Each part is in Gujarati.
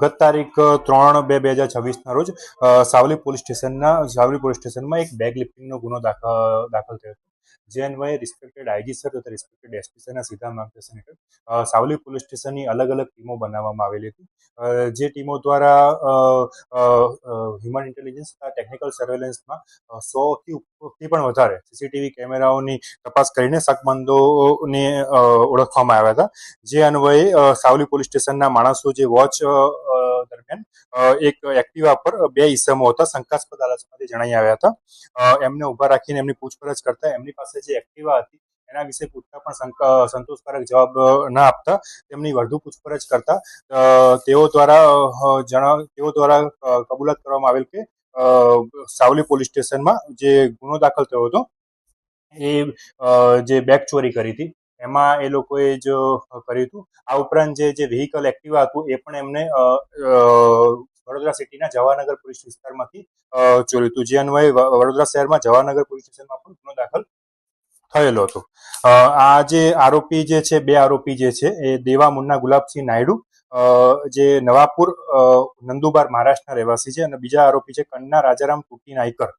ગત તારીખ 3/2/2026 રોજ સાવલી પોલીસ સ્ટેશનમાં એક બેગ લિફ્ટિંગનો ગુનો દાખલ થયો હતો. જે અન્વયે રિસ્પેક્ટેડ આઈજી સર તથા રિસ્પેક્ટેડ એસપી સરના સીધા માર્ગદર્શન હેઠળ સાવલી પોલીસ સ્ટેશનની અલગ અલગ ટીમો બનાવવામાં આવેલી હતી. જે ટીમો દ્વારા હ્યુમન ઇન્ટેલિજન્સ તથા ટેકનિકલ સર્વેલન્સમાં 100થી પણ વધારે સીસીટીવી કેમેરાઓની તપાસ કરીને શકમંદોને ઓળખવામાં આવ્યા હતા. જે અન્વયે સાવલી પોલીસ સ્ટેશનના માણસો જે વોચ દરમિયાન એક એક્ટિવા પર 2 ઈસમો હતા શંકાસ્પદ હાલતમાંથી જણાઈ આવ્યા હતા. એમને ઉભા રાખીને એમની પૂછપરછ કરતા એમની પાસે જે એક્ટિવા હતી એના વિશે પૂછતા પણ સંતોષકારક જવાબ ન આપતા તેમની વધુ પૂછપરછ કરતા તેઓ દ્વારા કબૂલાત કરવામાં આવેલ કે સાવલી પોલીસ સ્ટેશનમાં જે ગુનો દાખલ થયો હતો એ જે બેગ ચોરી કરી હતી એમાં એ લોકોએ જ કર્યું હતું. આ ઉપરાંત જે વ્હીકલ એક્ટિવા હતું એ પણ એમને વડોદરા સિટીના જવાહરનગર પોલીસ વિસ્તારમાંથી ચોર્યું હતું. જે અન્વયે વડોદરા શહેરમાં જવાહરનગર પોલીસ સ્ટેશનમાં પણ ગુનો દાખલ થયેલો હતો. આ જે આરોપી જે છે, 2 આરોપી જે છે એ દેવા મુન્ના ગુલાબસિંહ નાયડુ જે નવાપુર નંદુબાર મહારાષ્ટ્રના રહેવાસી છે અને બીજા આરોપી છે કન્ના રાજારામ ટુકી નાયકર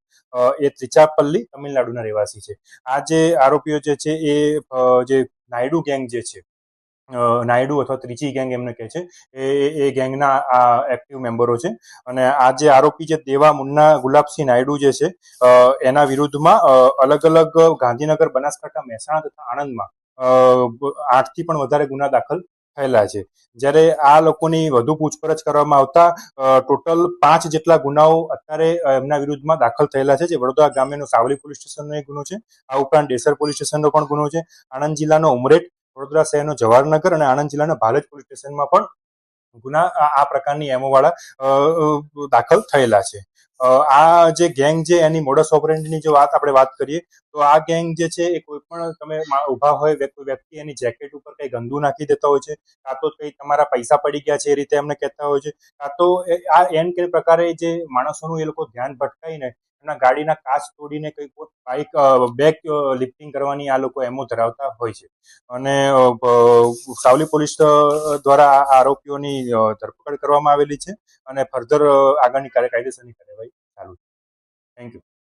એ ત્રિચાપલ્લી તમિલનાડુના રહેવાસી છે. આ જે આરોપીઓ જે છે એ જે નાયડુ ગેંગ જે છે, નાયડુ અથવા ત્રીજી ગેંગ એમને કહે છે, એ ગેંગના આ એક્ટિવ મેમ્બરો છે. અને આ જે આરોપી છે દેવા મુન્ના ગુલાબસિંહ નાયડુ જે છે એના વિરુદ્ધમાં અલગ અલગ ગાંધીનગર, બનાસકાંઠા, મહેસાણા તથા આણંદમાં 8થી પણ વધારે ગુના દાખલ થયેલા છે. જ્યારે આ લોકોની વધુ પૂછપરછ કરવામાં આવતા ટોટલ 5 જેટલા ગુનાઓ અત્યારે એમના વિરુદ્ધમાં દાખલ થયેલા છે. જે વડોદરા ગ્રામ્યનો સાવલી પોલીસ સ્ટેશનનો એક ગુનો છે. આ ઉપરાંત ડેસર પોલીસ સ્ટેશનનો પણ ગુનો છે. આણંદ જિલ્લાનો ઉમરેઠ, વડોદરા શહેરનો જવાહરનગર અને આણંદ જિલ્લાના ભાલેજ પોલીસ સ્ટેશનમાં પણ ગુના આ પ્રકારની એમઓ વાળા દાખલ થયેલા છે. આ જે ગેંગ છે એની મોડસ ઓપરેન્ડીની જો આપણે વાત કરીએ તો આ ગેંગ જે છે એ કોઈ પણ તમે ઉભા હોય વ્યક્તિ એની જેકેટ ઉપર કઈ ગંદુ નાખી દેતા હોય છે, કાં તો કઈ તમારા પૈસા પડી ગયા છે એ રીતે એમને કહેતા હોય છે, કાં તો આ એન કે પ્રકારે જે માણસોનું એ લોકો ધ્યાન ભટકાઈને એમના ગાડીના કાચ તોડીને કઈ બેગ લિફ્ટિંગ કરવાની આ લોકો એમો ધરાવતા હોય છે. અને સાવલી પોલીસ દ્વારા આ આરોપીઓની ધરપકડ કરવામાં આવેલી છે અને ફર્ધર આગળની કાયદેસરની કાર્યવાહી ચાલુ છે. Thank you.